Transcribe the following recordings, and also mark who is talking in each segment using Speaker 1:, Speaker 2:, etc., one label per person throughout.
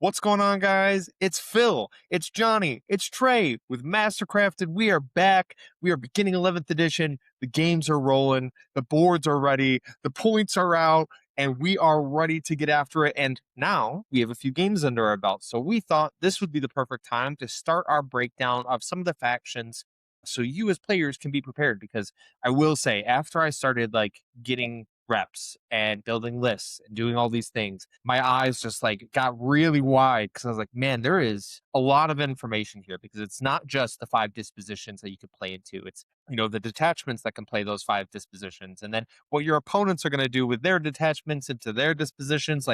Speaker 1: What's going on, guys? It's Phil, it's Johnny, it's Trae with Mastercrafted. We are back. We are beginning 11th edition. The games are rolling, the boards are ready, the points are out, and we are ready to get after it. And now we have a few games under our belt. So we thought this would be the perfect time to start our breakdown of some of the factions so you as players can be prepared. Because I will say, after I started getting reps and building lists and doing all these things, my eyes just got really wide because I was like, man, there is a lot of information here, because it's not just the 5 dispositions that you can play into. It's, the detachments that can play those 5 dispositions, and then what your opponents are going to do with their detachments into their dispositions.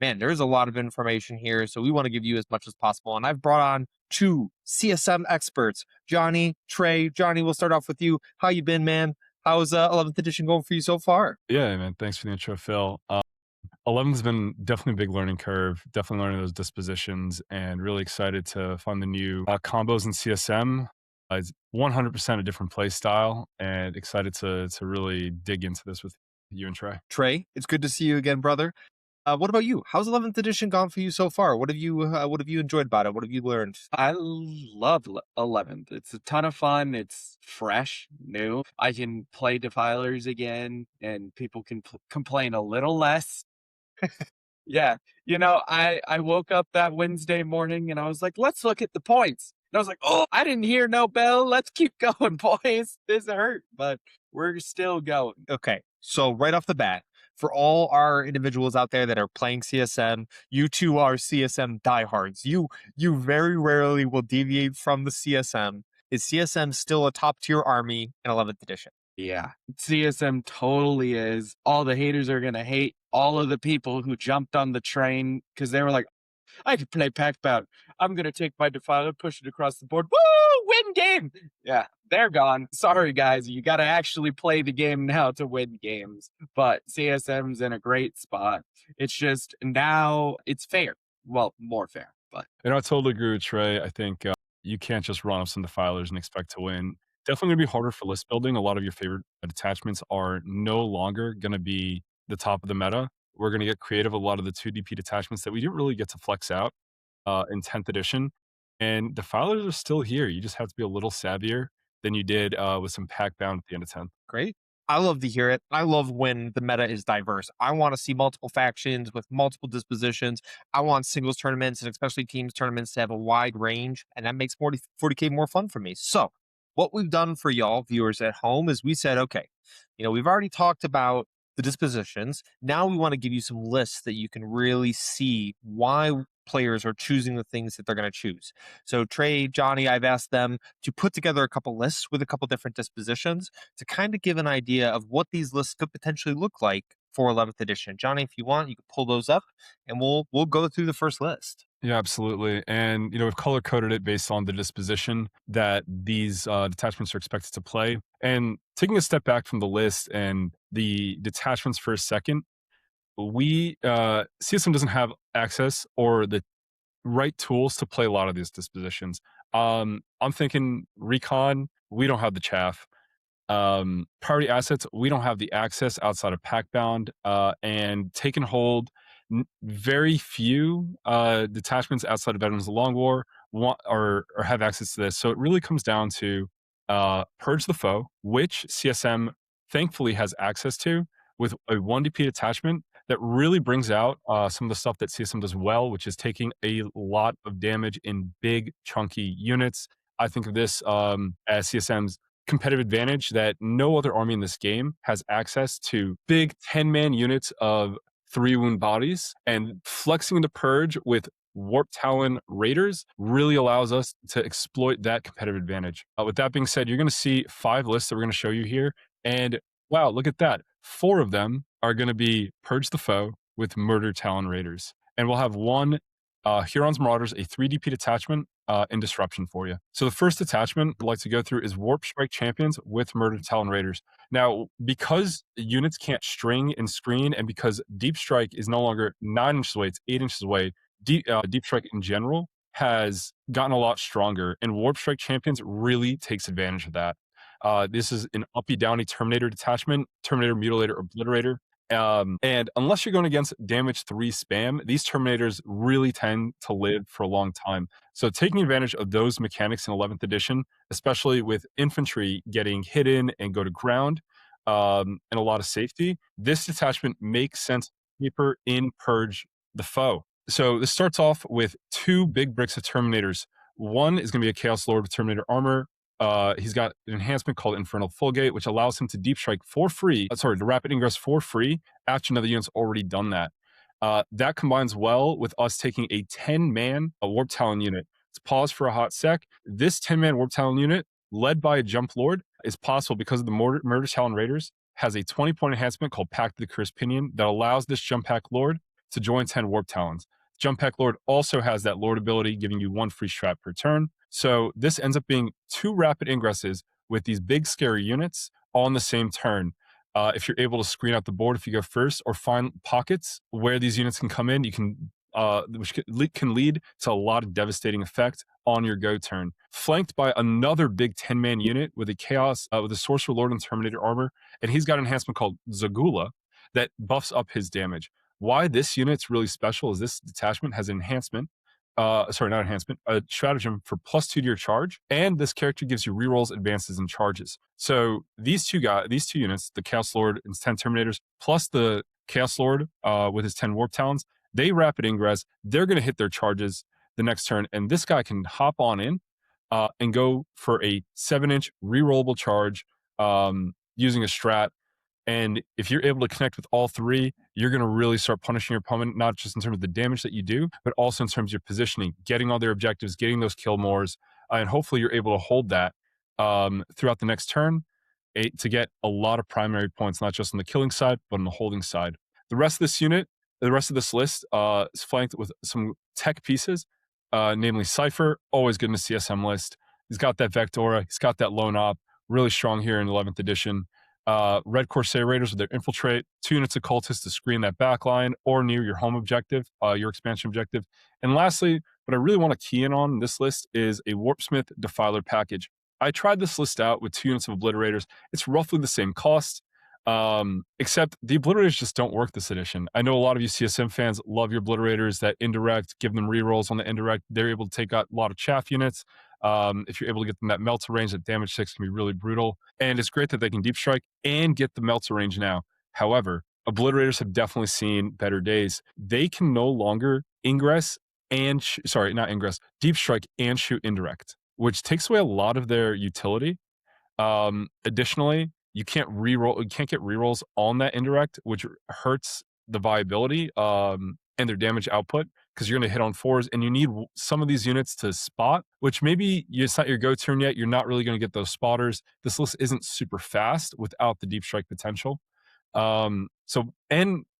Speaker 1: Man, there's a lot of information here, so we want to give you as much as possible. And I've brought on 2 CSM experts, Johnny, Trae. Johnny, we'll start off with you. How you been, man? How's 11th edition going for you so far?
Speaker 2: Yeah, man. Thanks for the intro, Phil. 11's been definitely a big learning curve, definitely learning those dispositions, and really excited to find the new combos in CSM. It's 100% a different play style, and excited to really dig into this with you and Trey.
Speaker 1: Trae, it's good to see you again, brother. What about you? How's 11th edition gone for you so far? What have you enjoyed about it? What have you learned?
Speaker 3: I love 11th. It's a ton of fun. It's fresh, new. I can play Defilers again, and people can complain a little less. Yeah. I woke up that Wednesday morning and I was like, let's look at the points. And I was like, oh, I didn't hear no bell. Let's keep going, boys. This hurt, but we're still going.
Speaker 1: Okay, so right off the bat, for all our individuals out there that are playing CSM, you two are CSM diehards. You very rarely will deviate from the CSM. Is CSM still a top tier army in 11th edition?
Speaker 3: Yeah, CSM totally is. All the haters are going to hate all of the people who jumped on the train because they were like, I could play pack bout. I'm going to take my Defiler, push it across the board. Woo! Win game. Yeah, they're gone. Sorry, guys. You got to actually play the game now to win games. But CSM's in a great spot. It's just now it's fair. Well, more fair. But
Speaker 2: I totally agree with Trey. I think you can't just run up some Defilers and expect to win. Definitely going to be harder for list building. A lot of your favorite detachments are no longer going to be the top of the meta. We're going to get creative with a lot of the 2DP detachments that we didn't really get to flex out in 10th edition. And Defilers are still here. You just have to be a little savvier than you did with some pack bound at the end of 10th.
Speaker 1: Great. I love to hear it. I love when the meta is diverse. I want to see multiple factions with multiple dispositions. I want singles tournaments and especially teams tournaments to have a wide range, and that makes 40K more fun for me. So what we've done for y'all viewers at home is we said, okay, we've already talked about the dispositions. Now we want to give you some lists that you can really see why players are choosing the things that they're going to choose. So Trae, Johnny, I've asked them to put together a couple lists with a couple different dispositions to kind of give an idea of what these lists could potentially look like for 11th edition. Johnny, if you want, you can pull those up and we'll go through the first list.
Speaker 2: Yeah, absolutely. And, we've color coded it based on the disposition that these detachments are expected to play. And taking a step back from the list and the detachments for a second, CSM doesn't have access or the right tools to play a lot of these dispositions. I'm thinking recon, we don't have the chaff. Priority assets, we don't have the access outside of packbound, and take and hold. Very few detachments outside of Veterans of the Long War want or have access to this. So it really comes down to Purge the Foe, which CSM thankfully has access to with a 1DP detachment that really brings out some of the stuff that CSM does well, which is taking a lot of damage in big, chunky units. I think of this as CSM's competitive advantage, that no other army in this game has access to big 10-man units of 3 wound bodies, and flexing the Purge with Warp Talon Raiders really allows us to exploit that competitive advantage. With that being said, you're going to see 5 lists that we're going to show you here, and wow, look at that. 4 of them are going to be Purge the Foe with Murder Talon Raiders. And we'll have 1 Huron's Marauders, a 3DP detachment in Disruption for you. So the first detachment I'd like to go through is Warp Strike Champions with Murder Talon Raiders. Now, because units can't string and screen, and because Deep Strike is no longer 9 inches away, it's 8 inches away, Deep Strike in general has gotten a lot stronger, and Warp Strike Champions really takes advantage of that. This is an uppy downy Terminator detachment, Terminator, Mutilator, Obliterator. And unless you're going against damage 3 spam, these Terminators really tend to live for a long time. So taking advantage of those mechanics in 11th edition, especially with infantry getting hidden and go to ground, and a lot of safety, this detachment makes sense paper in Purge the Foe. So this starts off with 2 big bricks of Terminators. One is going to be a Chaos Lord with Terminator armor. He's got an enhancement called Infernal Fulgate, which allows him to deep strike for free. To rapid ingress for free after another unit's already done that. That combines well with us taking a 10-man Warp Talon unit. Let's pause for a hot sec. This 10-man Warp Talon unit, led by a Jump Lord, is possible because of the Murder Talon Raiders has a 20-point enhancement called Pact of the Cursed Pinion that allows this Jump Pack Lord to join 10 Warp Talons. Jump Pack Lord also has that Lord ability, giving you 1 free strat per turn. So this ends up being 2 rapid ingresses with these big scary units all in the same turn. If you're able to screen out the board if you go first, or find pockets where these units can come in, you can which can lead to a lot of devastating effect on your go turn. Flanked by another big 10-man unit with a Chaos, with a Sorcerer Lord and Terminator armor, and he's got an enhancement called Zagula that buffs up his damage. Why this unit's really special is this detachment has an enhancement, not enhancement, a stratagem for +2 to your charge, and this character gives you rerolls, advances, and charges. So these two units, the Chaos Lord and 10 Terminators, plus the Chaos Lord with his 10 Warp Talons, they rapid ingress. They're going to hit their charges the next turn, and this guy can hop on in and go for a 7-inch rerollable charge using a strat. And if you're able to connect with all 3, you're going to really start punishing your opponent, not just in terms of the damage that you do, but also in terms of your positioning, getting all their objectives, getting those kill mores, and hopefully you're able to hold that throughout the next turn to get a lot of primary points, not just on the killing side, but on the holding side. The rest of this list is flanked with some tech pieces, namely Cypher, always good in the CSM list. He's got that Vectora, he's got that Lone Op, really strong here in 11th edition. Red Corsair Raiders with their infiltrate, 2 units of cultists to screen that backline or near your home objective, your expansion objective. And lastly, what I really want to key in on this list is a Warpsmith Defiler package. I tried this list out with 2 units of Obliterators. It's roughly the same cost, except the Obliterators just don't work this edition. I know a lot of you CSM fans love your Obliterators, that indirect, give them rerolls on the indirect. They're able to take out a lot of chaff units. If you're able to get them that Melter range, that damage 6 can be really brutal. And it's great that they can deep strike and get the Melter range now. However, Obliterators have definitely seen better days. They can no longer ingress and deep strike and shoot indirect, which takes away a lot of their utility. Additionally, you can't get rerolls on that indirect, which hurts the viability and their damage output, because you're going to hit on 4s, and you need some of these units to spot, which maybe it's not your go turn yet. You're not really going to get those spotters. This list isn't super fast without the deep strike potential. And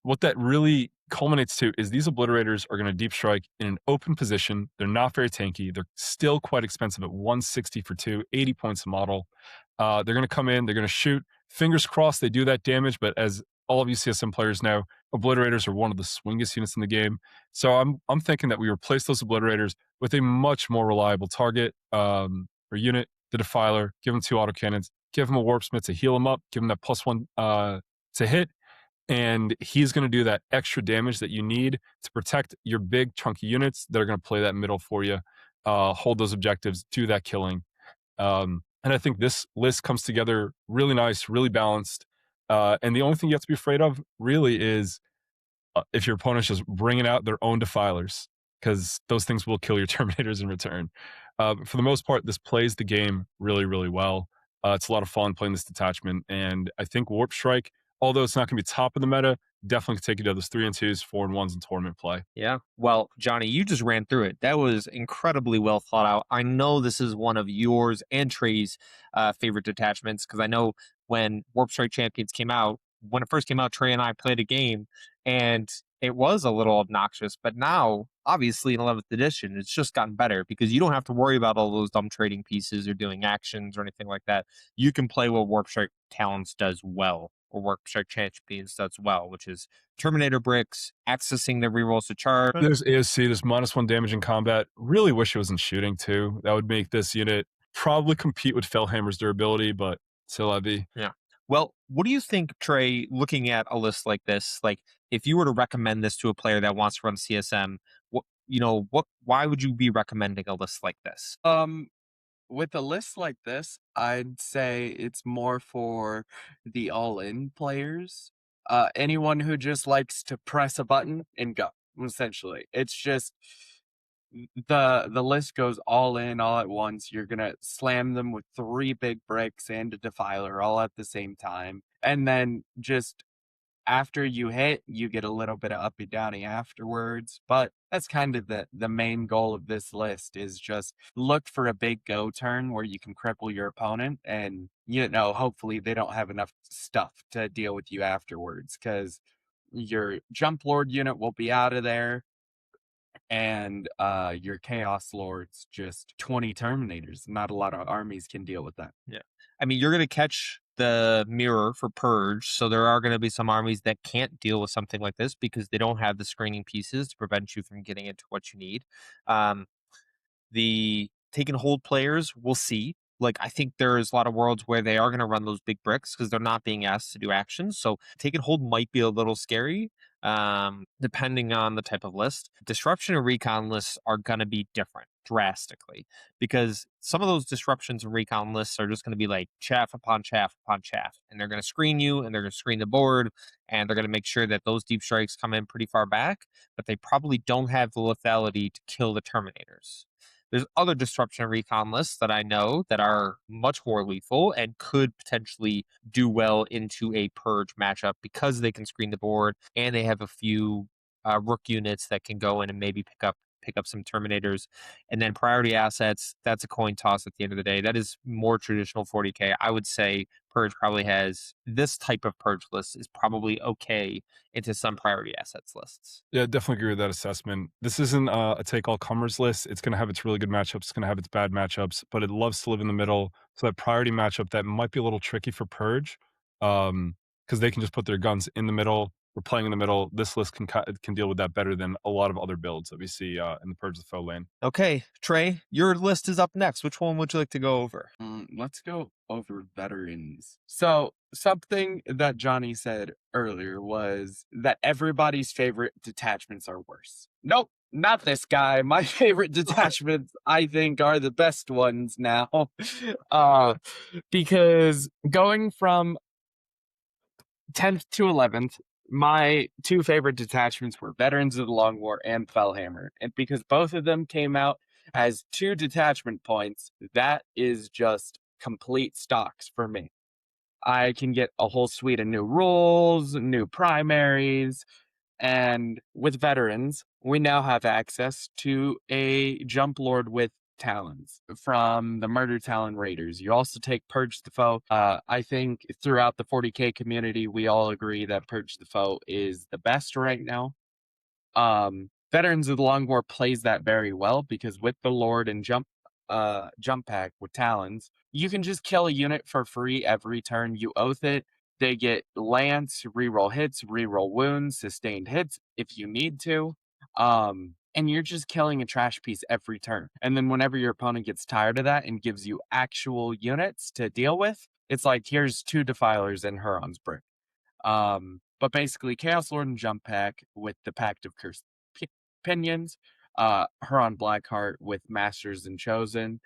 Speaker 2: what that really culminates to is these Obliterators are going to deep strike in an open position. They're not very tanky. They're still quite expensive at 160 for 2, 80 points a model. They're going to come in, they're going to shoot. Fingers crossed they do that damage, but as all of you CSM players know, Obliterators are one of the swingiest units in the game. So I'm thinking that we replace those Obliterators with a much more reliable target or unit, the Defiler. Give them 2 autocannons, give him a Warpsmith to heal him up, give him that +1 to hit, and he's going to do that extra damage that you need to protect your big chunky units that are going to play that middle for you, hold those objectives, do that killing. And I think this list comes together really nice, really balanced. And the only thing you have to be afraid of really is if your opponent's just bringing out their own Defilers, because those things will kill your Terminators in return. For the most part, this plays the game really, really well. It's a lot of fun playing this detachment. And I think Warp Strike, although it's not going to be top of the meta, definitely can take you to those 3 and 2s, 4 and 1s in tournament play.
Speaker 1: Yeah. Well, Johnny, you just ran through it. That was incredibly well thought out. I know this is one of yours and Trae's favorite detachments, because I know when Warp Strike Champions came out, when it first came out, Trae and I played a game, and it was a little obnoxious. But now, obviously, in 11th edition, it's just gotten better, because you don't have to worry about all those dumb trading pieces or doing actions or anything like that. You can play what Warp Strike Talents does well, or Warp Strike Champions does well, which is Terminator bricks, accessing the rerolls to charge.
Speaker 2: There's AOC, there's -1 damage in combat. Really wish it was in shooting too. That would make this unit probably compete with Fellhammer's durability, but c'est la vie.
Speaker 1: Yeah. Well, what do you think, Trey, looking at a list like this, like if you were to recommend this to a player that wants to run CSM, why would you be recommending a list like this?
Speaker 3: With a list like this, I'd say it's more for the all-in players. Anyone who just likes to press a button and go, essentially. It's just the list goes all in all at once. You're gonna slam them with 3 big bricks and a defiler all at the same time. And then just after you hit, you get a little bit of uppy downy afterwards. But that's kind of the main goal of this list is just look for a big go turn where you can cripple your opponent and hopefully they don't have enough stuff to deal with you afterwards, because your jump lord unit will be out of there and your chaos lords just 20 terminators. Not a lot of armies can deal with that.
Speaker 1: Yeah. I mean, you're going to catch the mirror for purge, so there are going to be some armies that can't deal with something like this because they don't have the screening pieces to prevent you from getting into what you need. The take and hold players, we'll see. Like, I think there's a lot of worlds where they are going to run those big bricks because they're not being asked to do actions. So take and hold might be a little scary, depending on the type of list. Disruption and recon lists are going to be different drastically because some of those disruptions and recon lists are just going to be like chaff upon chaff upon chaff, and they're going to screen you and they're going to screen the board, and they're going to make sure that those deep strikes come in pretty far back, but they probably don't have the lethality to kill the terminators. There's other disruption and recon lists that I know that are much more lethal and could potentially do well into a purge matchup because they can screen the board and they have a few rook units that can go in and maybe pick up some terminators. And then priority assets, that's a coin toss at the end of the day. That is more traditional 40k. I would say purge probably has this type of purge list is probably okay into some priority assets lists.
Speaker 2: Yeah, definitely agree with that assessment. This isn't a take all comers list. It's going to have its really good matchups. It's going to have its bad matchups, but it loves to live in the middle. So that priority matchup that might be a little tricky for purge, because they can just put their guns in the middle. We're playing in the middle. This list can deal with that better than a lot of other builds that we see in the purge the foe lane.
Speaker 1: Okay, Trey, your list is up next. Which one would you like to go over?
Speaker 3: Let's go over veterans. So something that Johnny said earlier was that everybody's favorite detachments are worse. Nope, not this guy. My favorite detachments, I think, are the best ones now. Because going from 10th to 11th, my 2 favorite detachments were Veterans of the Long War and Fellhammer. And because both of them came out as 2 detachment points, that is just complete stocks for me. I can get a whole suite of new rules, new primaries, and with veterans, we now have access to a jump lord with talons from the Murder Talon Raiders. You also take Purge the Foe. I think throughout the 40k community, we all agree that Purge the Foe is the best right now. Veterans of the Long War plays that very well because with the Lord and jump pack with talons, you can just kill a unit for free every turn you oath it. They get lance, reroll hits, reroll wounds, sustained hits if you need to. And you're just killing a trash piece every turn. And then whenever your opponent gets tired of that and gives you actual units to deal with, it's like, here's 2 defilers and Huron's Brick. But basically, Chaos Lord and Jump Pack with the Pact of Cursed Pinions, Huron Blackheart with Masters and Chosen,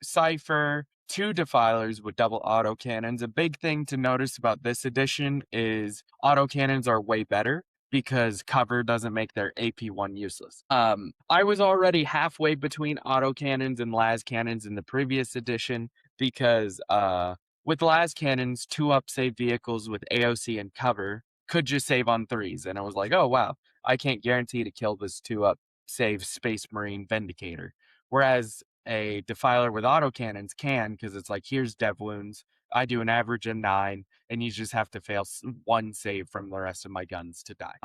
Speaker 3: Cypher, 2 Defilers with double autocannons. A big thing to notice about this edition is autocannons are way better because cover doesn't make their AP1 useless. I was already halfway between autocannons and las cannons in the previous edition because with las cannons, 2-up save vehicles with AOC and cover could just save on 3s. And I was like, oh, wow, I can't guarantee to kill this 2-up save Space Marine Vindicator. Whereas a Defiler with autocannons can, because it's like, here's dev wounds. I do an average of 9, and you just have to fail 1 save from the rest of my guns to die.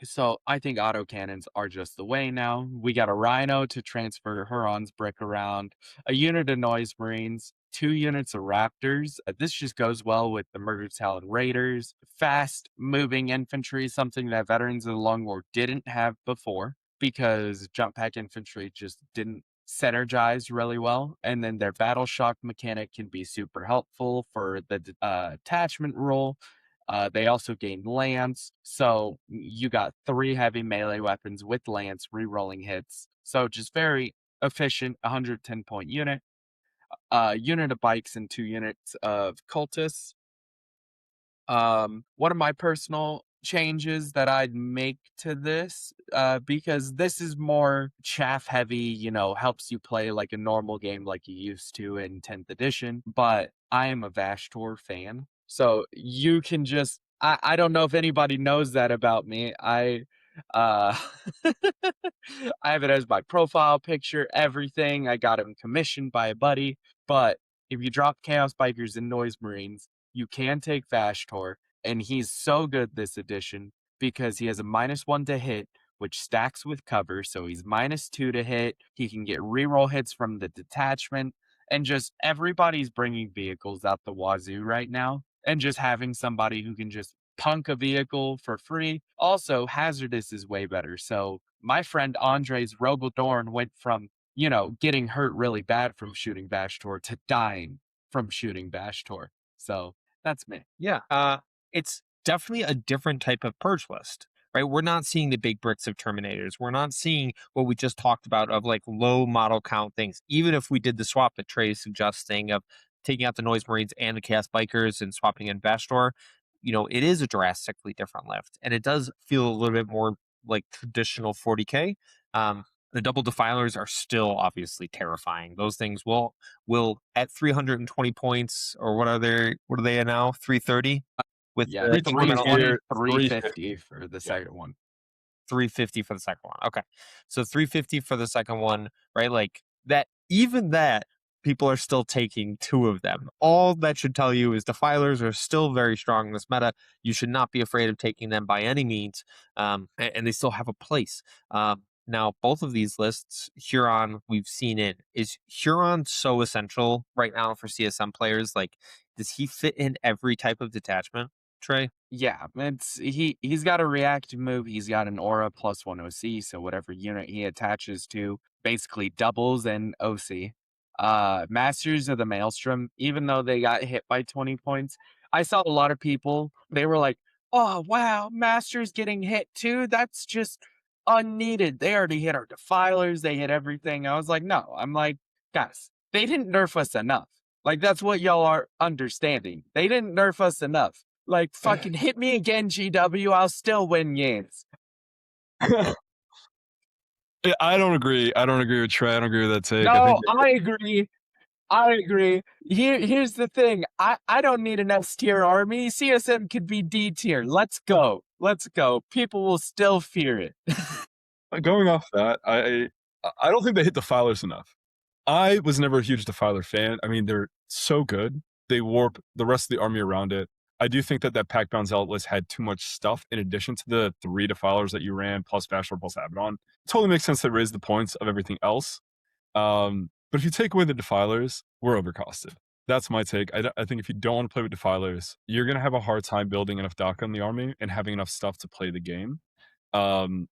Speaker 3: So I think autocannons are just the way now. We got a Rhino to transfer Huron's Brick around, a unit of Noise Marines, 2 units of Raptors. This just goes well with the Murder Talon Raiders. Fast moving infantry, something that Veterans of the Long War didn't have before because Jump Pack Infantry just didn't synergize really well. And then their battle shock mechanic can be super helpful for the attachment rule. They also gain lance. So you got 3 heavy melee weapons with lance re-rolling hits. So just very efficient 110 point unit. Unit of bikes and 2 units of cultists. One of my personal changes that I'd make to this, because this is more chaff heavy, you know, helps you play like a normal game like you used to in 10th edition, but I am a Vashtor fan. So you can just, I don't know if anybody knows that about me. Uh, I have it as my profile picture, everything. I got him commissioned by a buddy, but if you drop Chaos Bikers and Noise Marines, you can take Vashtor, and he's so good this edition because he has a -1 to hit, which stacks with cover, so he's -2 to hit. He can get reroll hits from the detachment, and just everybody's bringing vehicles out the wazoo right now, and just having somebody who can just punk a vehicle for free. Also, hazardous is way better. So my friend Andre's Rogaldorn went from, you know, getting hurt really bad from shooting Vashtor to dying from shooting Vashtor. So that's me.
Speaker 1: Yeah. It's definitely a different type of purge list, right? We're not seeing the big bricks of Terminators. We're not seeing what we just talked about of like low model count things. Even if we did the swap that Trae is suggesting of taking out the Noise Marines and the Chaos Bikers and swapping in Vastor, you know, it is a drastically different lift. And it does feel a little bit more like traditional 40k. The double defilers are still obviously terrifying. Those things will at 320 points, or what are they at now? 330 with
Speaker 3: Yeah,
Speaker 1: the
Speaker 2: 320
Speaker 1: incremental
Speaker 2: here,
Speaker 3: 350 for the second one.
Speaker 1: 350 for the second one. Okay. So 350 for the second one, right? Like that, even that, people are still taking 2 of them. All that should tell you is defilers are still very strong in this meta. You should not be afraid of taking them by any means. And they still have a place. Now, both of these lists, Huron, we've seen it. Is Huron so essential right now for CSM players? Like, does he fit in every type of detachment, Trae?
Speaker 3: Yeah, he's got a react move. He's got an aura +1 OC, so whatever unit he attaches to basically doubles in OC. Masters of the Maelstrom, even though they got hit by 20 points, I saw a lot of people, they were like, "Oh wow, Masters getting hit too? That's just unneeded. They already hit our defilers, they hit everything." I was like, "No." I'm like, "Guys, they didn't nerf us enough. Like that's what y'all are understanding. They didn't nerf us enough. Like, fucking hit me again, GW. I'll still win games."
Speaker 2: Yeah, I don't agree. I don't agree with Trey. I don't agree with that take. I think
Speaker 3: No, I agree. I agree. Here's the thing. I don't need an S tier army. CSM could be D tier. Let's go. Let's go. People will still fear it.
Speaker 2: going off that, I don't think they hit defilers enough. I was never a huge defiler fan. I mean, they're so good. They warp the rest of the army around it. I do think that pack bound zealot list had too much stuff in addition to the 3 defilers that you ran plus Vashtor plus Abaddon. Totally makes sense to raise the points of everything else. But if you take away the defilers, we're overcosted. That's my take. I think if you don't want to play with defilers, you're going to have a hard time building enough DACA in the army and having enough stuff to play the game. And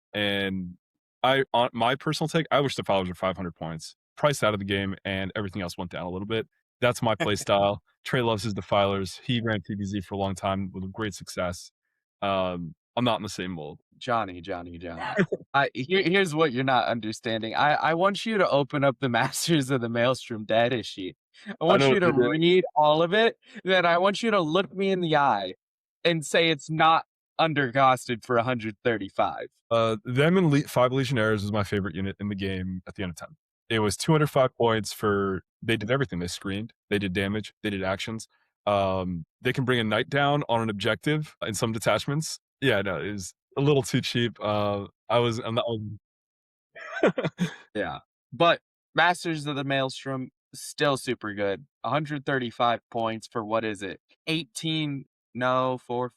Speaker 2: on my personal take, I wish defilers were 500 points, priced out of the game, and everything else went down a little bit. That's my play style. Trae loves his defilers. He ran TBZ for a long time with great success. I'm not in the same mold.
Speaker 3: Johnny. Here's what you're not understanding. I want you to open up the Masters of the Maelstrom data sheet. I want you to read all of it. Then I want you to look me in the eye and say it's not undercosted for 135.
Speaker 2: Them and 5 Legionnaires was my favorite unit in the game at the end of 10. It was 205 points for, they did everything. They screened, they did damage, they did actions. They can bring a knight down on an objective in some detachments. Yeah, no, it was a little too cheap. I'm not.
Speaker 3: Yeah. But Masters of the Maelstrom, still super good. 135 points for what is it? 18, no, 4,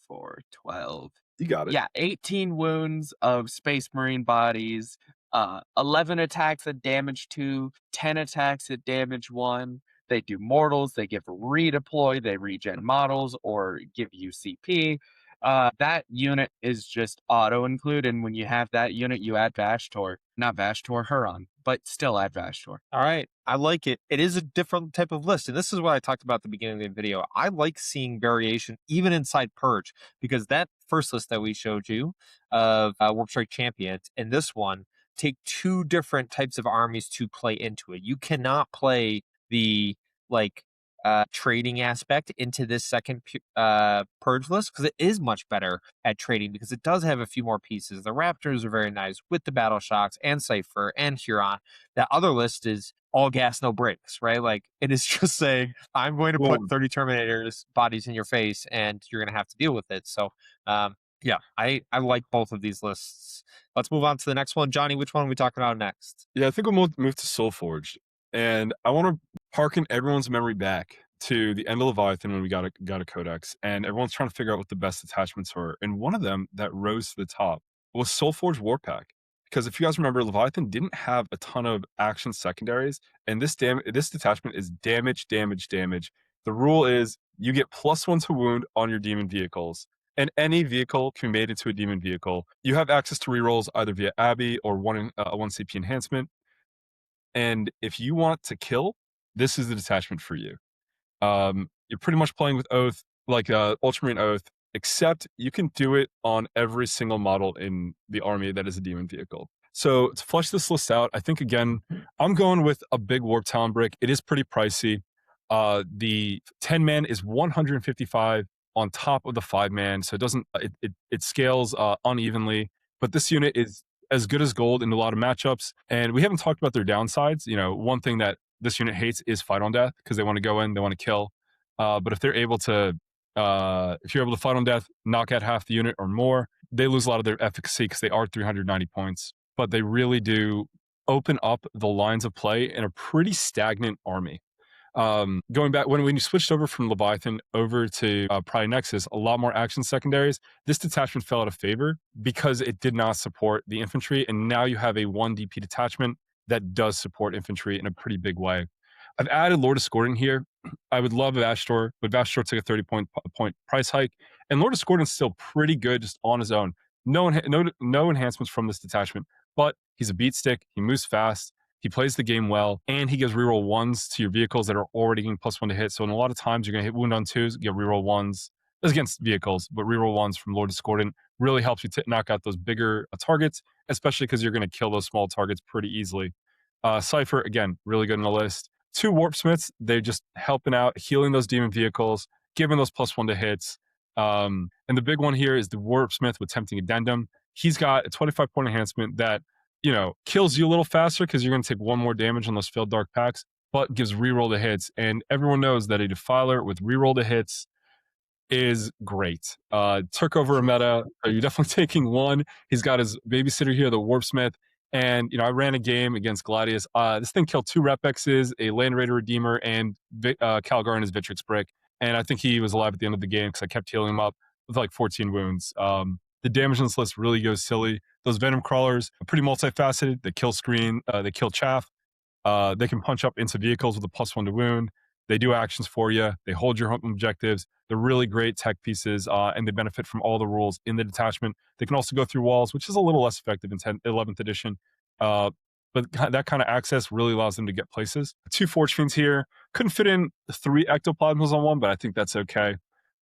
Speaker 3: 12.
Speaker 2: You got it.
Speaker 3: Yeah, 18 wounds of Space Marine bodies, 11 attacks at damage 2, 10 attacks at damage 1. They do mortals, they give redeploy, they regen models or give you CP. That unit is just auto include, and when you have that unit, you add Vashtor. Not Vashtor, Huron, but still add Vashtor.
Speaker 1: All right. I like it. It is a different type of list. And this is what I talked about at the beginning of the video. I like seeing variation even inside Purge, because that first list that we showed you of Warp Strike Champions and this one take two different types of armies to play into it. You cannot play the like trading aspect into this second Purge list, because it is much better at trading, because it does have a few more pieces. The Raptors are very nice with the Battle Shocks and Cypher and Huron. That other list is all gas, no brakes, right? Like, it is just saying, I'm going to put 30 Terminators bodies in your face and you're going to have to deal with it. So, yeah, I like both of these lists. Let's move on to the next one. Johnny, which one are we talking about next?
Speaker 2: Yeah, I think we'll move to Soulforged. And I want to harken everyone's memory back to the end of Leviathan when we got a codex, and everyone's trying to figure out what the best attachments were. And one of them that rose to the top was Soulforged Warpack. Because if you guys remember, Leviathan didn't have a ton of action secondaries, and this detachment is damage. The rule is you get +1 to wound on your demon vehicles, and any vehicle can be made into a demon vehicle. You have access to rerolls either via Abbey or one CP enhancement. And if you want to kill, this is the detachment for you. You're pretty much playing with Oath, like Ultramarine Oath, except you can do it on every single model in the army that is a demon vehicle. So to flesh this list out, I think, again, I'm going with a big Warp Talon brick. It is pretty pricey. The 10-man is 155 on top of the 5-man, so it doesn't it scales unevenly. But this unit is as good as gold in a lot of matchups, and we haven't talked about their downsides. You know, one thing that this unit hates is fight on death, because they want to go in, they want to kill. But if they're able to, if you're able to fight on death, knock out half the unit or more, they lose a lot of their efficacy because they are 390 points. But they really do open up the lines of play in a pretty stagnant army. Going back, when you switched over from Leviathan over to Pride Nexus, a lot more action secondaries, this detachment fell out of favor because it did not support the infantry, and now you have a 1 DP detachment that does support infantry in a pretty big way. I've added Lord of Scorpion here. I would love Vashtor, but Vashtor took a 30 point price hike, and Lord of Scorpion's still pretty good just on his own. No enhancements from this detachment, but he's a beat stick, he moves fast, he plays the game well, and he gives reroll 1s to your vehicles that are already getting +1 to hit. So in a lot of times, you're going to hit wound on 2s, get reroll 1s. That's against vehicles, but reroll 1s from Lord Discordant really helps you knock out those bigger targets, especially because you're going to kill those small targets pretty easily. Cypher, again, really good in the list. 2 Warpsmiths, they're just helping out, healing those demon vehicles, giving those +1 to hits. And the big one here is the Warpsmith with Tempting Addendum. He's got a 25 point enhancement that, you know, kills you a little faster because you're going to take 1 more damage on those failed dark packs, but gives reroll to hits. And everyone knows that a Defiler with reroll to hits is great. Took over a meta. So you're definitely taking 1. He's got his babysitter here, the Warpsmith. And, you know, I ran a game against Gladius. This thing killed 2 Repexes, a Land Raider Redeemer, and Calgar and his Vitrix Brick. And I think he was alive at the end of the game because I kept healing him up with like 14 wounds. The damage on this list really goes silly. Those Venom Crawlers are pretty multifaceted. They kill screen, they kill chaff. They can punch up into vehicles with a +1 to wound. They do actions for you. They hold your objectives. They're really great tech pieces, and they benefit from all the rules in the detachment. They can also go through walls, which is a little less effective in 11th edition. But that kind of access really allows them to get places. 2 Forge Fiends here. Couldn't fit in 3 Ectoplasmas on one, but I think that's okay.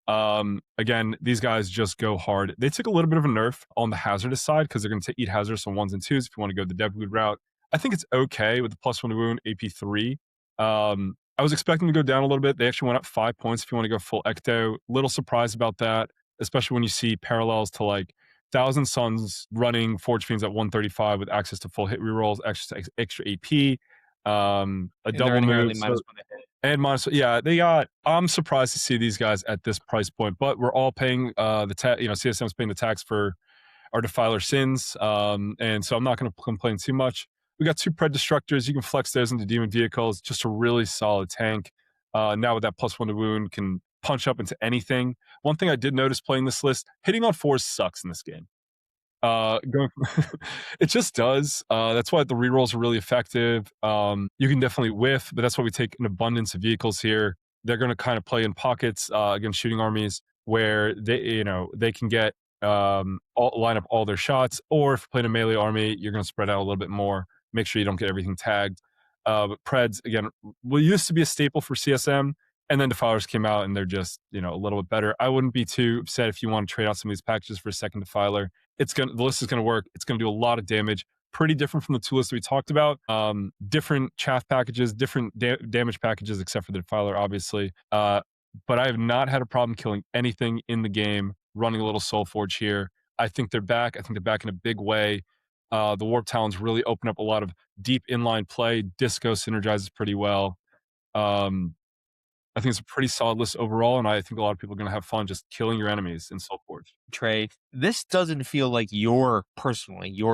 Speaker 2: Again, these guys just go hard. They took a little bit of a nerf on the hazardous side because they're going to eat hazardous on 1s and 2s if you want to go the Deadwood route. I think it's okay with the +1 to wound, AP3. I was expecting to go down a little bit. They actually went up 5 points if you want to go full Ecto. Little surprised about that, especially when you see parallels to like Thousand Suns running Forge Fiends at 135 with access to full hit rerolls, extra AP, a double move. And minus, yeah, they got. I'm surprised to see these guys at this price point, but we're all paying CSM's paying the tax for our Defiler sins, and so I'm not going to complain too much. We got 2 Pred Destructors. You can flex those into demon vehicles. Just a really solid tank. Now with that +1 to wound, can punch up into anything. One thing I did notice playing this list, hitting on 4s sucks in this game. It just does. That's why the rerolls are really effective. You can definitely whiff, but that's why we take an abundance of vehicles here. They're going to kind of play in pockets against shooting armies. where they can get line up all their shots, or if you're playing a melee army, you're going to spread out a little bit more. Make sure you don't get everything tagged. But Preds, again, used to be a staple for CSM, and then Defilers came out, and they're just a little bit better. I wouldn't be too upset if you want to trade out some of these packages for a second Defiler. The list is going to work. It's going to do a lot of damage. Pretty different from the two lists we talked about. Different chaff packages, different damage packages, except for the Defiler, obviously. But I have not had a problem killing anything in the game running a little Soulforged here. I think they're back. I think they're back in a big way. The Warp Talons really open up a lot of deep inline play. Disco synergizes pretty well. I think it's a pretty solid list overall, and I think a lot of people are going to have fun just killing your enemies in Soulforged.
Speaker 1: Trae, this doesn't feel like your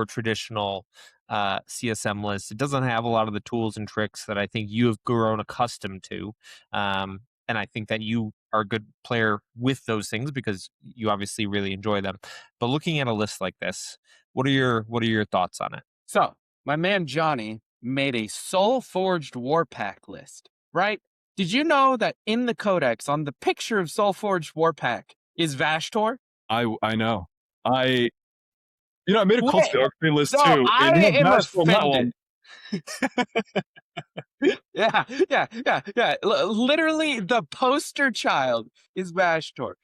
Speaker 1: traditional CSM list. It doesn't have a lot of the tools and tricks that I think you have grown accustomed to. And I think that you are a good player with those things because you obviously really enjoy them. But looking at a list like this, what are your thoughts on it?
Speaker 3: So my man Johnny made a Soulforged warpack list, right? Did you know that in the codex on the picture of Soulforged warpack is Vashtor?
Speaker 2: I know. I made a cult archery list
Speaker 3: so
Speaker 2: too.
Speaker 3: I
Speaker 2: and
Speaker 3: am
Speaker 2: Vashtor on that one.
Speaker 3: Yeah. Literally, the poster child is Vashtor.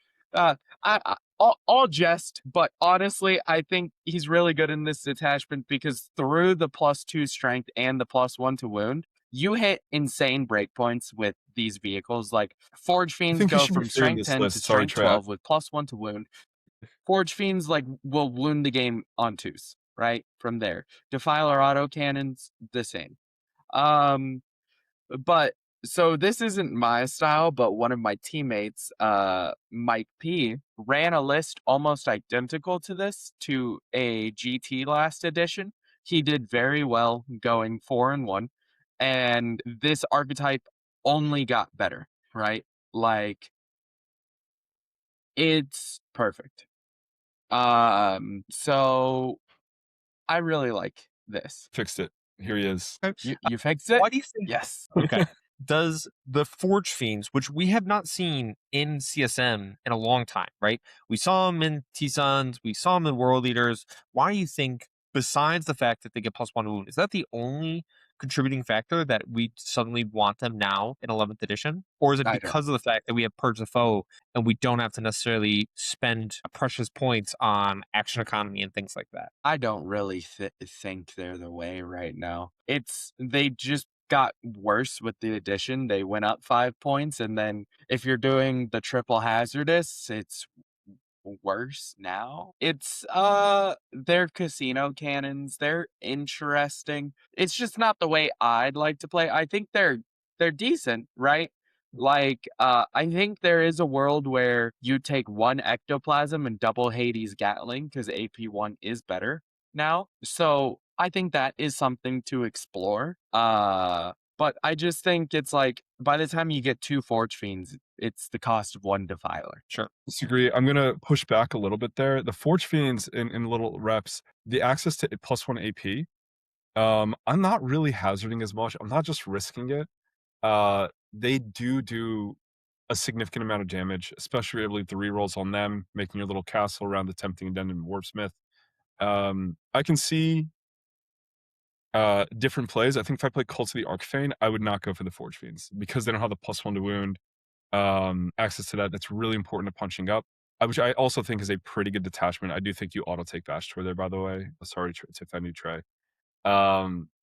Speaker 3: All jest, but honestly, I think he's really good in this detachment because through the +2 strength and the +1 to wound, you hit insane breakpoints with these vehicles. Like Forge Fiends go from strength 10 to strength 12 with +1 to wound. Forge Fiends will wound the game on 2s, right? From there. Defiler autocannons, the same. But so this isn't my style, but one of my teammates, Mike P, ran a list almost identical to this to a GT last edition. He did very well going 4-1, and this archetype only got better, right? Like it's perfect. So I really like this.
Speaker 2: Fixed it. Here he is.
Speaker 3: You fixed it?
Speaker 1: Why do you think?
Speaker 3: Yes.
Speaker 1: Okay. Does the Forge Fiends, which we have not seen in CSM in a long time, right? We saw them in T-Suns, we saw them in World Leaders. Why do you think, besides the fact that they get +1 wound, is that the only contributing factor that we suddenly want them now in 11th edition? Or is it because of the fact that we have Purge the Foe and we don't have to necessarily spend precious points on action economy and things like that?
Speaker 3: I don't really think they're the way right now. They just got worse with the addition. They went up 5 points, and then if you're doing the triple hazardous, it's worse now. It's their casino cannons, they're interesting. It's just not the way I'd like to play. I think they're decent, right? Like I think there is a world where you take one ectoplasm and double Hades Gatling because AP1 is better now. So I think that is something to explore. But I just think it's like by the time you get 2 Forge Fiends, it's the cost of 1 Defiler.
Speaker 1: Sure.
Speaker 2: Disagree. I'm going to push back a little bit there. The Forge Fiends in little reps, the access to +1 AP, I'm not really hazarding as much. I'm not just risking it. They do a significant amount of damage, especially if you leave the rerolls on them, making your little castle around the Tempting Addendum Warpsmith. I can see different plays. I think if I play Cult of the Archfane, I would not go for the Forge Fiends because they don't have the +1 to wound. Access to that's really important to punching up, which I also think is a pretty good detachment. I do think you auto take Vashtor there, by the way. Sorry to offend you, Trae.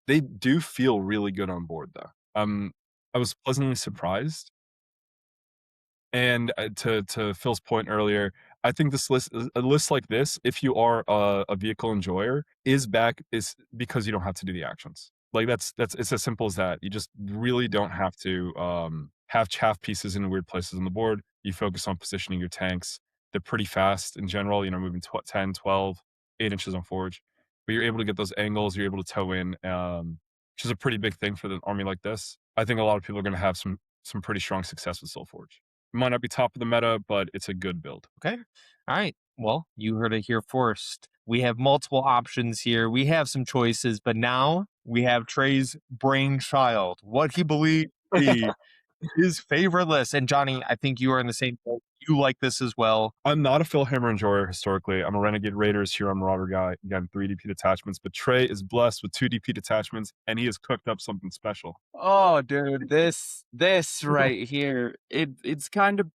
Speaker 2: They do feel really good on board though. I was pleasantly surprised. And to Phil's point earlier, I think a list like this, if you are a vehicle enjoyer, is because you don't have to do the actions. Like it's as simple as that. You just really don't have to have chaff pieces in weird places on the board. You focus on positioning your tanks. They're pretty fast in general, moving 10, 12, 8 inches on Forge. But you're able to get those angles, you're able to toe in, which is a pretty big thing for the army like this. I think a lot of people are going to have some pretty strong success with Soulforged. It might not be top of the meta, but it's a good build.
Speaker 1: Okay. All right. Well, you heard it here first. We have multiple options here. We have some choices, but now we have Trae's brainchild. What he believes to be his favorite list. And Johnny, I think you are in the same boat. You like this as well.
Speaker 2: I'm not a Fellhammer enjoyer historically. I'm a Renegade Raiders hero. I'm a robber guy. Again, 3 DP detachments. But Trae is blessed with 2 DP detachments, and he has cooked up something special.
Speaker 3: Oh, dude, this right here, it's kind of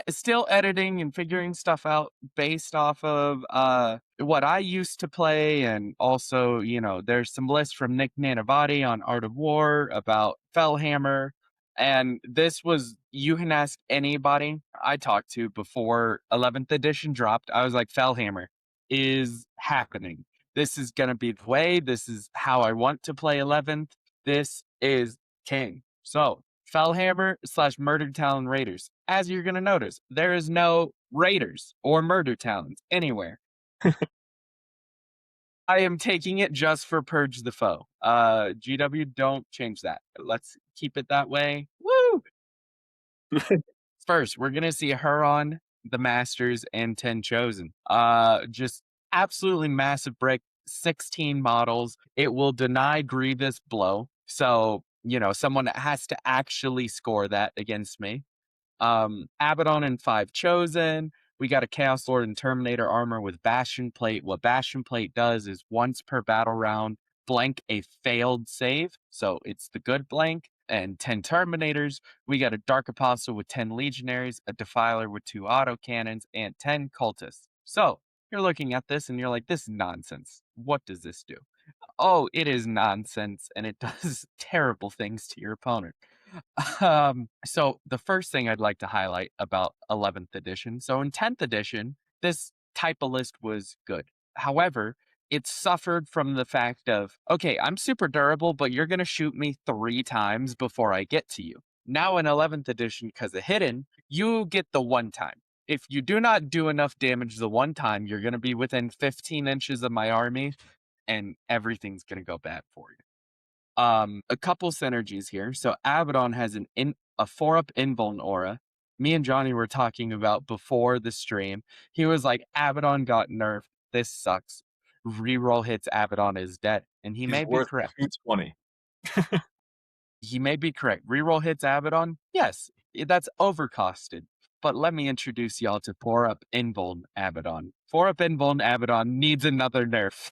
Speaker 3: still editing and figuring stuff out based off of what I used to play, and also, you know, there's some lists from Nick Nanavati on Art of War about Fellhammer, and this was, you can ask anybody I talked to before 11th edition dropped. I was like, Fellhammer is happening. This is gonna be the way. This is how I want to play 11th. This is king. So, Fellhammer / Murdered Talon Raiders. As you're going to notice, there is no Raiders or Murdered Talons anywhere. I am taking it just for Purge the Foe. GW, don't change that. Let's keep it that way. Woo! First, we're going to see Huron, the Masters, and 10 Chosen. Just absolutely massive brick, 16 models. It will deny Grievous Blow. So, you know, someone has to actually score that against me. Abaddon and 5 Chosen. We got a Chaos Lord and Terminator armor with Bastion Plate. What Bastion Plate does is once per battle round, blank a failed save. So it's the good blank. And 10 Terminators. We got a Dark Apostle with 10 Legionaries, a Defiler with 2 autocannons, and 10 Cultists. So you're looking at this and you're like, this is nonsense. What does this do? Oh, it is nonsense, and it does terrible things to your opponent. So the first thing I'd like to highlight about 11th edition. So in 10th edition, this type of list was good. However, it suffered from the fact of, okay, I'm super durable, but you're going to shoot me 3 times before I get to you. Now in 11th edition, because of hidden, you get the 1 time. If you do not do enough damage the 1 time, you're going to be within 15 inches of my army, and everything's going to go bad for you. A couple synergies here. So Abaddon has a 4-up invuln aura. Me and Johnny were talking about before the stream. He was like, Abaddon got nerfed. This sucks. Reroll hits, Abaddon is dead. And he may be correct.
Speaker 2: 220.
Speaker 3: He may be correct. Reroll hits Abaddon? Yes, that's overcosted. But let me introduce y'all to 4-up invuln Abaddon. 4-up invuln Abaddon needs another nerf.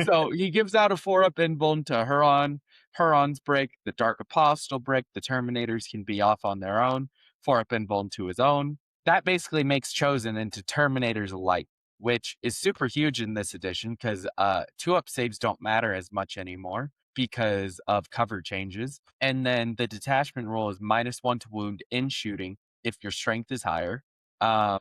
Speaker 3: So he gives out a 4-up invuln to Huron. Huron's break, the Dark Apostle break, the Terminators can be off on their own. 4-up invuln to his own. That basically makes Chosen into Terminators Light, which is super huge in this edition because 2-up saves don't matter as much anymore because of cover changes. And then the detachment roll is -1 to wound in shooting if your strength is higher.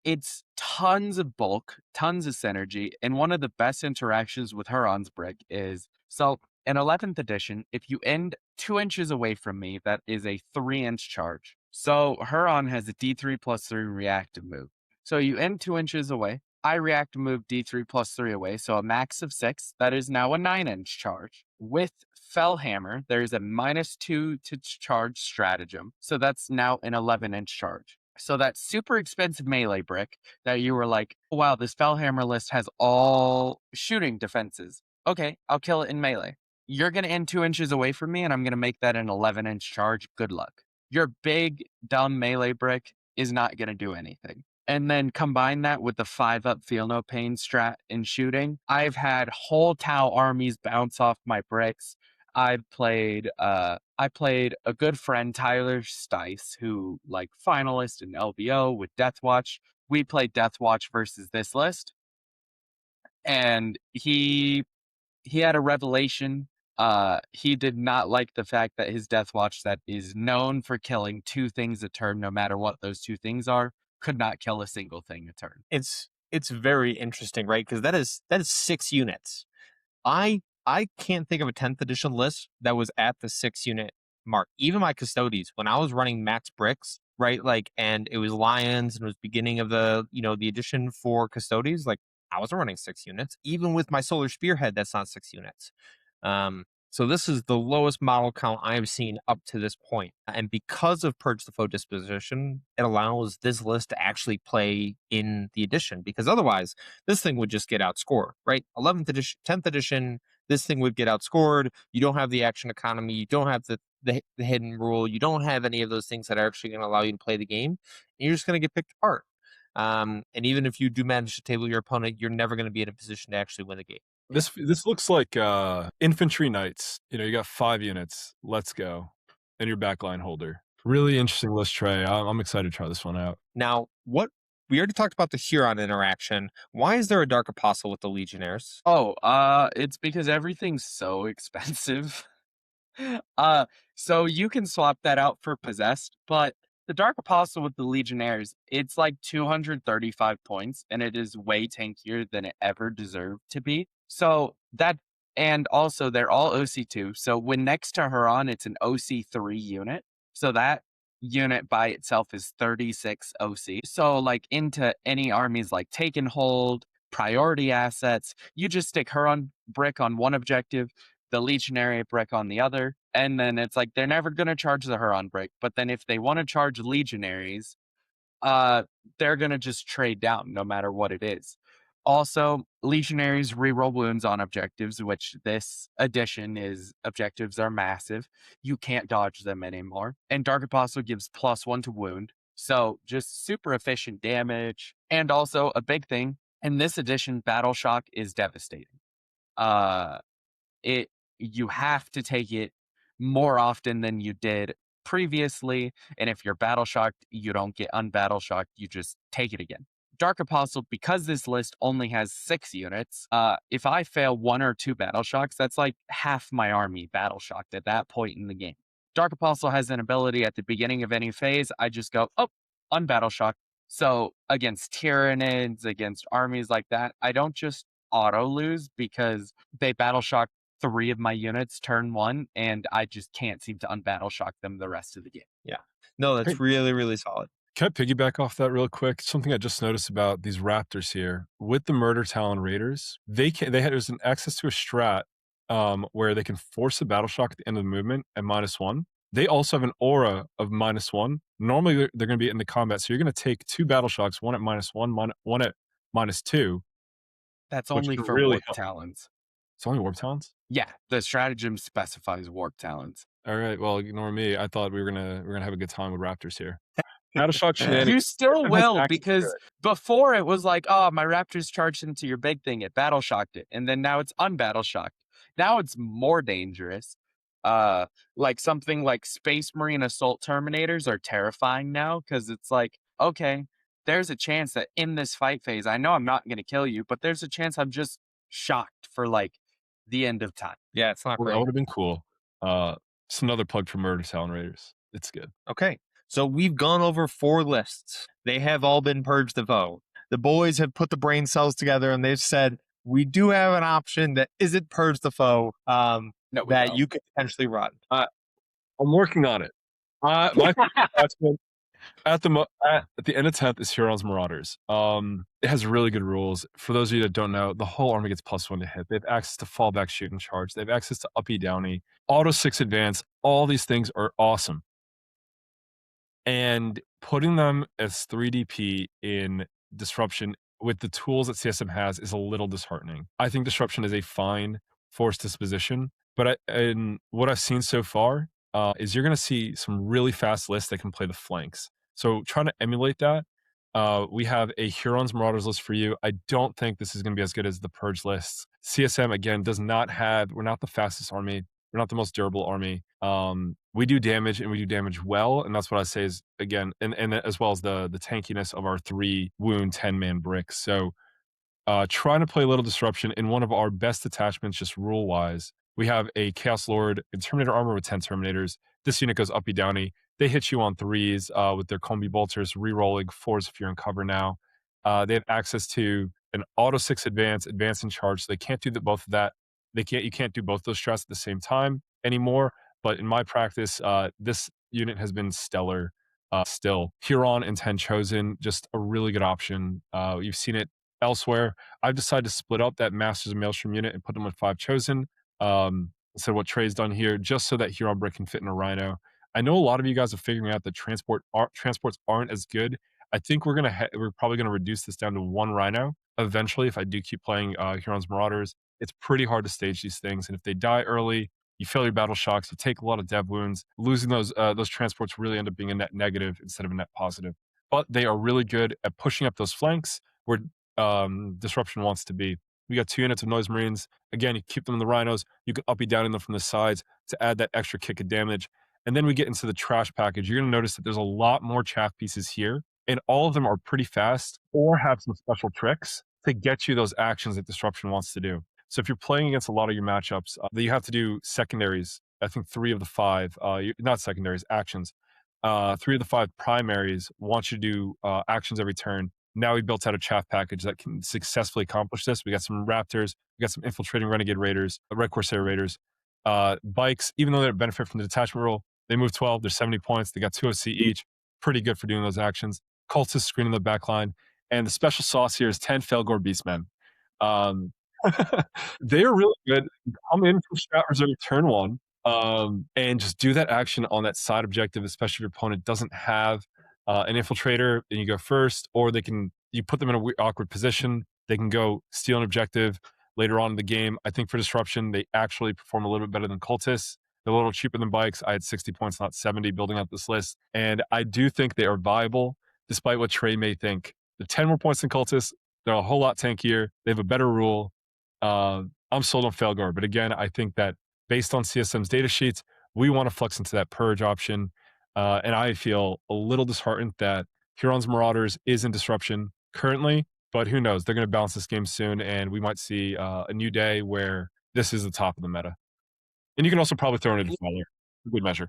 Speaker 3: It's tons of bulk, tons of synergy, and one of the best interactions with Huron's brick is, so in 11th edition, if you end 2 inches away from me, that is a 3-inch charge. So Huron has a D3+3 reactive move. So you end 2 inches away, I react to move D3+3 away, so a max of 6, that is now a 9-inch charge. With Fellhammer, there's a -2 to charge stratagem, so that's now an 11-inch charge. So that super expensive melee brick that you were like, oh, wow, this Fellhammer list has all shooting defenses. Okay, I'll kill it in melee. You're going to end 2 inches away from me, and I'm going to make that an 11-inch charge. Good luck. Your big, dumb melee brick is not going to do anything. And then combine that with the 5-up Feel No Pain strat in shooting. I've had whole Tau armies bounce off my bricks. I played a good friend, Tyler Stice, who like finalist in LVO with Deathwatch. We played Deathwatch versus this list, and he had a revelation. He did not like the fact that his Deathwatch, that is known for killing 2 things a turn, no matter what those 2 things are, could not kill a single thing a turn.
Speaker 1: It's very interesting, right? Because that is 6 units. I can't think of a 10th edition list that was at the 6 unit mark. Even my Custodes, when I was running max bricks, right? Like, and it was Lions and it was beginning of the, you know, the edition for Custodes, like I wasn't running 6 units. Even with my Solar Spearhead, that's not 6 units. So this is the lowest model count I've seen up to this point. And because of Purge the Foe disposition, it allows this list to actually play in the edition, because otherwise this thing would just get outscored, right? 11th edition, 10th edition, this thing would get outscored. You don't have the action economy. You don't have the the hidden rule. You don't have any of those things that are actually going to allow you to play the game. And you're just going to get picked apart. And even if you do manage to table your opponent, you're never going to be in a position to actually win the game.
Speaker 2: This looks like infantry knights. You know, you got 5 units. Let's go. And your backline holder. Really interesting list, Trae. I'm excited to try this one out.
Speaker 1: Now, what we already talked about the Huron interaction. Why is there a Dark Apostle with the Legionnaires?
Speaker 3: Oh, it's because everything's so expensive. So you can swap that out for Possessed, but the Dark Apostle with the Legionnaires, it's like 235 points, and it is way tankier than it ever deserved to be. So that, and also they're all OC2. So when next to Huron, it's an OC3 unit. So that unit by itself is 36 OC. So like into any armies like Take and Hold, priority assets, you just stick Huron brick on one objective, the Legionary brick on the other, and then it's like they're never going to charge the Huron brick. But then if they want to charge Legionaries, they're going to just trade down no matter what it is. Also, Legionaries reroll wounds on objectives, which this edition is objectives are massive. You can't dodge them anymore. And Dark Apostle gives +1 to wound. So just super efficient damage. And also a big thing, in this edition, Battle Shock is devastating. You have to take it more often than you did previously, and if you're battle shocked, you don't get unbattle shocked, you just take it again. Dark Apostle, because this list only has 6 units, if I fail 1 or 2 battle shocks, that's like half my army battle shocked at that point in the game. Dark Apostle has an ability at the beginning of any phase, I just go, oh, unbattle shock. So against Tyranids, against armies like that, I don't just auto lose because they battle shock 3 of my units turn 1, and I just can't seem to unbattle shock them the rest of the game.
Speaker 1: Yeah. No, that's
Speaker 2: Great.
Speaker 1: really, really solid.
Speaker 2: Can I piggyback off that real quick? Something I just noticed about these Raptors here with the Murder Talon Raiders, there's an access to a strat where they can force a battle shock at the end of the movement at -1. They also have an aura of -1. Normally they're going to be in the combat, so you're going to take 2 battle shocks, one at -1, one at -2.
Speaker 3: That's
Speaker 2: Which
Speaker 3: only
Speaker 2: could
Speaker 3: for
Speaker 2: really
Speaker 3: Warp
Speaker 2: help.
Speaker 3: Talons.
Speaker 2: It's only Warp Talons?
Speaker 3: Yeah, the stratagem specifies Warp Talons.
Speaker 2: All right, well, ignore me. I thought we were gonna have a good time with Raptors here. Battle shock shenanigans.
Speaker 3: You still
Speaker 2: Has
Speaker 3: will,
Speaker 2: access to
Speaker 3: because
Speaker 2: it.
Speaker 3: before it was like, oh, my Raptors charged into your big thing, it battle shocked it, and then now it's unbattle shocked. Now it's more dangerous. Like something like Space Marine Assault Terminators are terrifying now, because it's like, okay, there's a chance that in this fight phase, I know I'm not going to kill you, but there's a chance I'm just shocked for like the end of time.
Speaker 1: Yeah, it's not
Speaker 2: Well, that
Speaker 1: great.
Speaker 2: would have been cool. Just another plug for Murder Talon Raiders. It's good.
Speaker 1: Okay. So we've gone over 4 lists. They have all been purged the vote. The boys have put the brain cells together and they've said, we do have an option that isn't purge the foe
Speaker 3: No, we
Speaker 1: that
Speaker 3: don't.
Speaker 1: you could potentially run.
Speaker 2: I'm working on it. My attachment at the end of 10th is Huron's Marauders. It has really good rules. For those of you that don't know, the whole army gets +1 to hit. They have access to fallback, shoot, and charge. They have access to uppy, downy, auto 6 advance. All these things are awesome. And putting them as 3DP in Disruption with the tools that CSM has is a little disheartening. I think Disruption is a fine force disposition, but and what I've seen so far is you're going to see some really fast lists that can play the flanks. So trying to emulate that, we have a Huron's Marauders list for you. I don't think this is going to be as good as the Purge lists. CSM, again, we're not the fastest army. We're not the most durable army. We do damage and we do damage well. And that's what I say is, again, and as well as the tankiness of our 3 wound 10-man bricks. So trying to play a little disruption in one of our best attachments, just rule wise. We have a Chaos Lord and Terminator armor with 10 Terminators. This unit goes uppy downy. They hit you on 3s with their combi bolters, re-rolling 4s if you're in cover now. They have access to an auto 6 advance and charge. So they can't do both of that. You can't do both those strats at the same time anymore. But in my practice, this unit has been stellar still. Huron and 10 Chosen, just a really good option. You've seen it elsewhere. I've decided to split up that Masters of Maelstrom unit and put them with 5 Chosen. Instead of what Trae's done here, just so that Huron brick can fit in a Rhino. I know a lot of you guys are figuring out that transports aren't as good. I think we're probably gonna reduce this down to 1 Rhino eventually if I do keep playing Huron's Marauders. It's pretty hard to stage these things, and if they die early, You fail your battle shocks. You take a lot of dev wounds. Losing those transports really end up being a net negative instead of a net positive. But they are really good at pushing up those flanks where disruption wants to be. We got 2 units of noise marines. Again, you keep them in the rhinos. You can uppy down in them from the sides to add that extra kick of damage. And then we get into the trash package. You're going to notice that there's a lot more chaff pieces here, and all of them are pretty fast or have some special tricks to get you those actions that disruption wants to do. So if you're playing against a lot of your matchups, that you have to do secondaries. I think 3 of the 5, not secondaries, actions. 3 of the 5 primaries want you to do actions every turn. Now we built out a chaff package that can successfully accomplish this. We got some raptors, we got some infiltrating renegade raiders, red corsair raiders, bikes. Even though they benefit from the detachment rule, they move 12. They're 70 points. They got 2 OC each. Pretty good for doing those actions. Cultists screening the back line, and the special sauce here is 10 Felgor Beastmen. They are really good. Come in from Strat Reserve turn 1, and just do that action on that side objective, especially if your opponent doesn't have an infiltrator, then you go first, or you put them in a awkward position. They can go steal an objective later on in the game. I think for disruption, they actually perform a little bit better than cultists. They're a little cheaper than bikes. I had 60 points, not 70, building out this list. And I do think they are viable, despite what Trae may think. They're 10 more points than cultists. They're a whole lot tankier. They have a better rule. I'm sold on Felgar, but again, I think that based on CSM's data sheets, we want to flex into that purge option. And I feel a little disheartened that Huron's Marauders is in disruption currently, but who knows? They're going to balance this game soon, and we might see a new day where this is the top of the meta. And you can also probably throw in a Defiler, a good measure.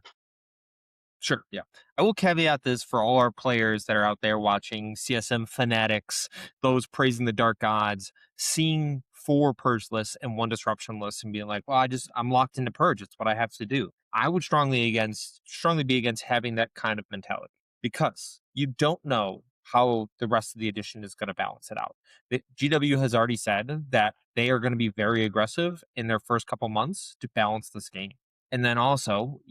Speaker 1: Sure. Yeah. I will caveat this for all our players that are out there watching, CSM fanatics, those praising the dark gods, seeing 4 purge lists and 1 disruption list and being like, well, I'm locked into purge. It's what I have to do. I would strongly be against having that kind of mentality, because you don't know how the rest of the edition is going to balance it out. The GW has already said that they are going to be very aggressive in their first couple months to balance this game. And then also,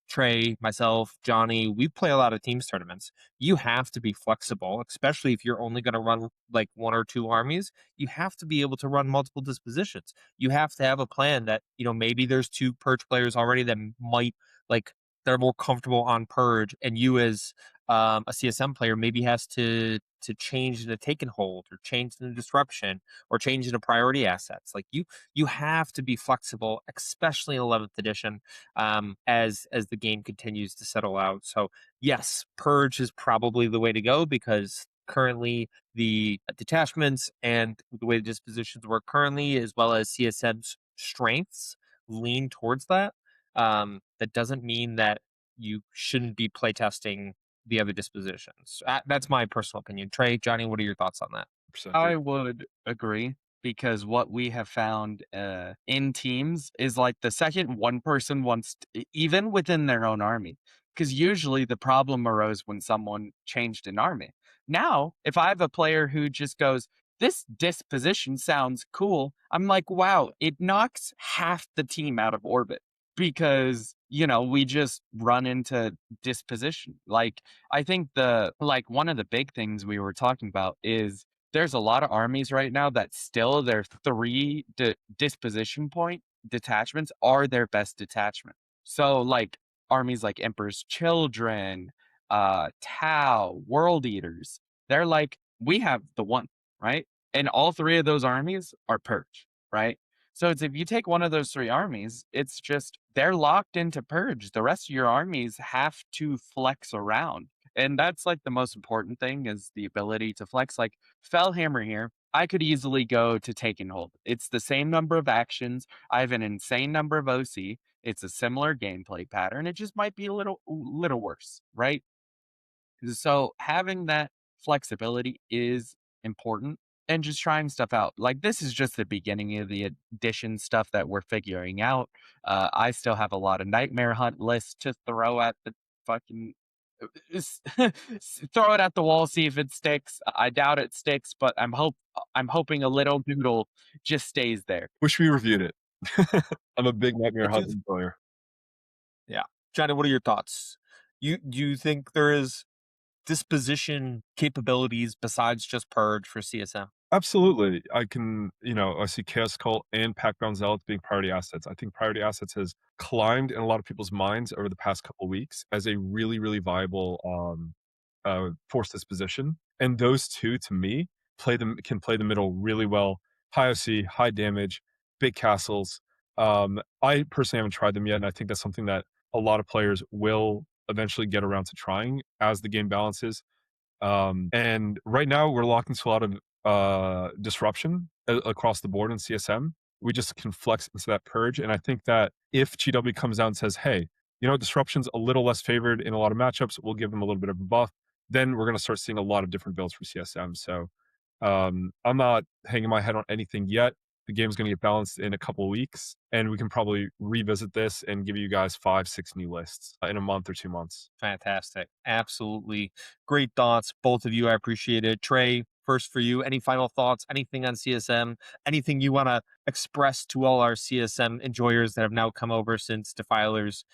Speaker 1: Trae, myself, Johnny, we play a lot of teams tournaments. You have to be flexible, especially if you're only going to run like 1 or 2 armies. You have to be able to run multiple dispositions. You have to have a plan that, maybe there's 2 purge players already that might, like, they're more comfortable on purge, and you as a CSM player maybe has to change the take and hold, or change the disruption, or change the priority assets. Like you have to be flexible, especially in 11th edition, as the game continues to settle out. So yes, purge is probably the way to go, because currently the detachments and the way the dispositions work currently, as well as CSM's strengths, lean towards that. That doesn't mean that you shouldn't be playtesting the other dispositions. That's my personal opinion. Trae, Johnny, what are your thoughts on that?
Speaker 3: I would agree, because what we have found in teams is, like, the second one person wants even within their own army, because usually the problem arose when someone changed an army. Now, if I have a player who just goes, this disposition sounds cool, I'm like, wow, it knocks half the team out of orbit, because we just run into disposition. Like, I think one of the big things we were talking about is there's a lot of armies right now that still their 3 disposition point detachments are their best detachment. So, like, armies like Emperor's Children, Tau, World Eaters, they're like, we have the one, right? And all 3 of those armies are purge, right? So it's, if you take one of those 3 armies, it's just they're locked into purge. The rest of your armies have to flex around. And that's, like, the most important thing, is the ability to flex. Like, Fellhammer here, I could easily go to take and hold. It's the same number of actions. I have an insane number of OC. It's a similar gameplay pattern. It just might be a little worse, right? So having that flexibility is important, and just trying stuff out. Like, this is just the beginning of the addition stuff that we're figuring out. I still have a lot of Nightmare Hunt lists to throw at the fucking throw it at the wall, see if it sticks. I doubt it sticks, but I'm hoping a little doodle just stays there.
Speaker 2: Wish we reviewed it. I'm a big Nightmare Hunt player.
Speaker 1: Yeah. Johnny, what are your thoughts? Do you think there is disposition capabilities besides just purge for CSM?
Speaker 2: Absolutely. I can, I see Chaos Cult and Packbound Zealots being priority assets. I think priority assets has climbed in a lot of people's minds over the past couple weeks as a really, really viable force disposition. And those two, to me, can play the middle really well. High OC, high damage, big castles. I personally haven't tried them yet, and I think that's something that a lot of players will eventually get around to trying as the game balances. And right now we're locked into a lot of disruption across the board in CSM. We just can flex into that purge. And I think that if GW comes out and says, hey, disruption's a little less favored in a lot of matchups, we'll give them a little bit of a buff, then we're going to start seeing a lot of different builds for CSM. So I'm not hanging my head on anything yet. The game's going to get balanced in a couple of weeks, and we can probably revisit this and give you guys 5-6 new lists in a month or 2 months.
Speaker 1: Fantastic. Absolutely. Great thoughts, both of you. I appreciate it. Trae, first for you, any final thoughts, anything on CSM, anything you want to express to all our CSM enjoyers that have now come over since Defilers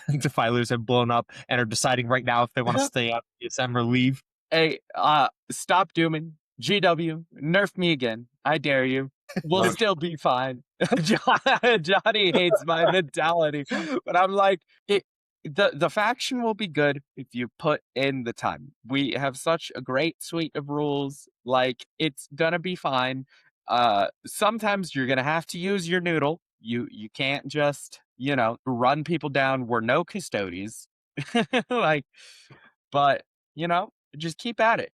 Speaker 1: Defilers have blown up and are deciding right now if they want to stay on CSM or leave?
Speaker 3: Hey, stop dooming. GW, nerf me again. I dare you. We'll still be fine. Johnny hates my mentality, but I'm like, the faction will be good if you put in the time. We have such a great suite of rules. Like, it's gonna be fine. Sometimes you're gonna have to use your noodle. You can't just, run people down. We're no custodies. Like, but just keep at it.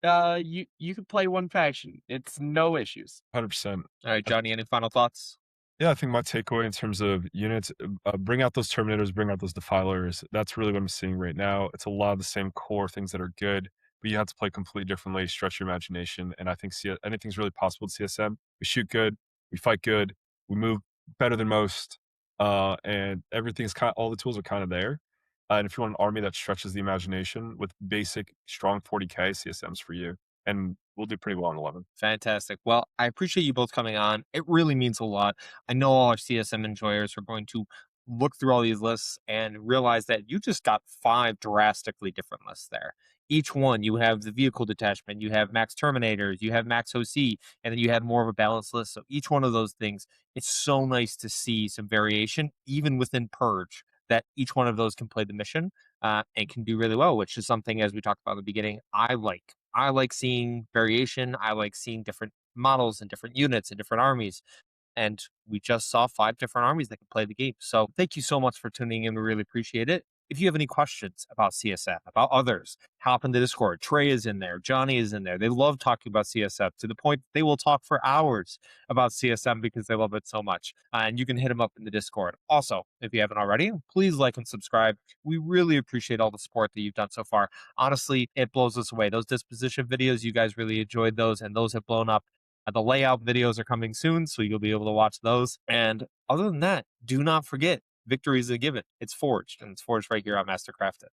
Speaker 3: You can play one faction. It's no issues.
Speaker 2: 100%.
Speaker 1: All right, Johnny, any final thoughts?
Speaker 2: Yeah, I think my takeaway in terms of units, bring out those Terminators, bring out those Defilers. That's really what I'm seeing right now. It's a lot of the same core things that are good, but you have to play completely differently, stretch your imagination, and I think anything's really possible with CSM. We shoot good, we fight good, we move better than most, and everything's all the tools are kind of there. And if you want an army that stretches the imagination with basic, strong 40k, CSM's for you. And we'll do pretty well on 11.
Speaker 1: Fantastic. Well, I appreciate you both coming on. It really means a lot. I know all our CSM enjoyers are going to look through all these lists and realize that you just got 5 drastically different lists there. Each one, you have the vehicle detachment, you have max Terminators, you have max OC, and then you have more of a balanced list. So each one of those things, it's so nice to see some variation, even within Purge, that each one of those can play the mission and can do really well, which is something, as we talked about in the beginning, I like. I like seeing variation. I like seeing different models and different units and different armies. And we just saw 5 different armies that can play the game. So thank you so much for tuning in. We really appreciate it. If you have any questions about CSM, about others, hop in the Discord. Trae is in there. Johnny is in there. They love talking about CSM to the point they will talk for hours about CSM because they love it so much. And you can hit them up in the Discord. Also, if you haven't already, please like and subscribe. We really appreciate all the support that you've done so far. Honestly, it blows us away. Those disposition videos, you guys really enjoyed those, and those have blown up. The layout videos are coming soon, so you'll be able to watch those. And other than that, do not forget, victory is a given. It's forged, and it's forged right here on Mastercrafted.